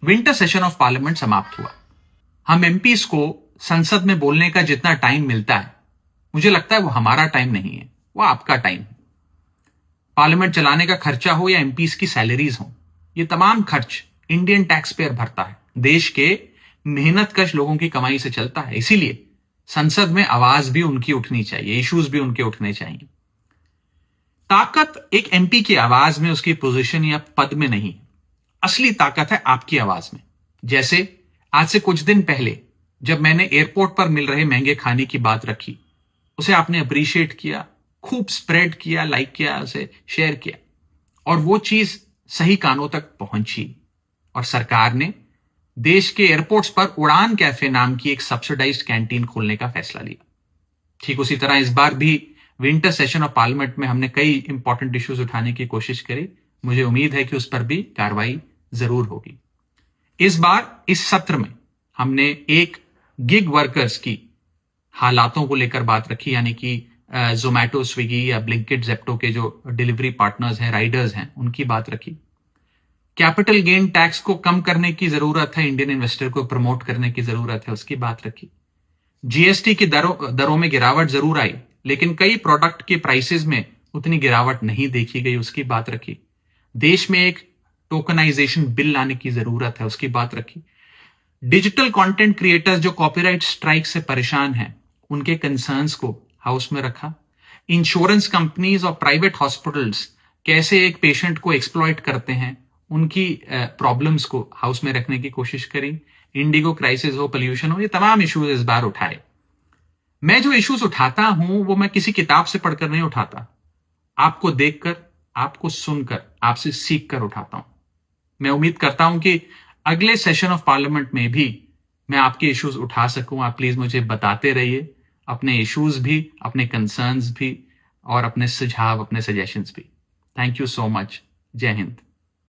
Winter session of parliament समाप्त हुआ। हम एमपीज को संसद में बोलने का जितना टाइम मिलता है, मुझे लगता है वो हमारा टाइम नहीं है, वो आपका टाइम है। पार्लियामेंट चलाने का खर्चा हो या एमपीज की सैलरीज हो, ये तमाम खर्च इंडियन टैक्स पेयर भरता है, देश के मेहनतकश लोगों की कमाई से चलता है। इसीलिए संसद में आवाज भी उनकी उठनी चाहिए, इश्यूज भी उनके उठने चाहिए। ताकत एक एमपी की आवाज में, उसकी पोजीशन या पद में नहीं, असली ताकत है आपकी आवाज में। जैसे आज से कुछ दिन पहले जब मैंने एयरपोर्ट पर मिल रहे महंगे खाने की बात रखी, उसे आपने अप्रिशिएट किया, खूब स्प्रेड किया, लाइक किया, उसे शेयर किया, और वो चीज सही कानों तक पहुंची और सरकार ने देश के एयरपोर्ट्स पर उड़ान कैफे नाम की एक सब्सिडाइज्ड कैंटीन खोलने का फैसला लिया। ठीक उसी तरह इस बार भी विंटर सेशन ऑफ पार्लियामेंट में हमने कई इंपॉर्टेंट इश्यूज उठाने की कोशिश करी। मुझे उम्मीद है कि उस पर भी कार्रवाई जरूर होगी। इस बार इस सत्र में हमने एक गिग वर्कर्स की हालातों को लेकर बात रखी, यानी कि जोमैटो, स्विगी या ब्लिंकिट, जेप्टो के जो डिलीवरी पार्टनर्स हैं, राइडर्स हैं, उनकी बात रखी। कैपिटल गेन टैक्स को कम करने की जरूरत है, इंडियन इन्वेस्टर को प्रमोट करने की जरूरत है, उसकी बात रखी। जीएसटी की दरों में गिरावट जरूर आई, लेकिन कई प्रोडक्ट के प्राइसेस में उतनी गिरावट नहीं देखी गई, उसकी बात रखी। देश में एक टोकनाइजेशन बिल लाने की जरूरत है, उसकी बात रखी। डिजिटल कंटेंट क्रिएटर्स जो कॉपीराइट स्ट्राइक से परेशान हैं, उनके कंसर्न्स को हाउस में रखा। इंश्योरेंस कंपनीज और प्राइवेट हॉस्पिटल्स कैसे एक पेशेंट को एक्सप्लॉइट करते हैं, उनकी प्रॉब्लम्स को हाउस में रखने की कोशिश करी। इंडिगो क्राइसिस हो, पोल्यूशन हो, ये तमाम इश्यूज इस बार उठाए। मैं जो इश्यूज उठाता हूं वो मैं किसी किताब से पढ़कर नहीं उठाता, आपको देखकर, आपको सुनकर, आपसे सीखकर उठाता हूं। मैं उम्मीद करता हूं कि अगले सेशन ऑफ पार्लियामेंट में भी मैं आपके इश्यूज उठा सकूं। आप प्लीज मुझे बताते रहिए अपने इश्यूज भी, अपने कंसर्न्स भी, और अपने सुझाव, अपने सजेशंस भी। Thank you so much. जय हिंद।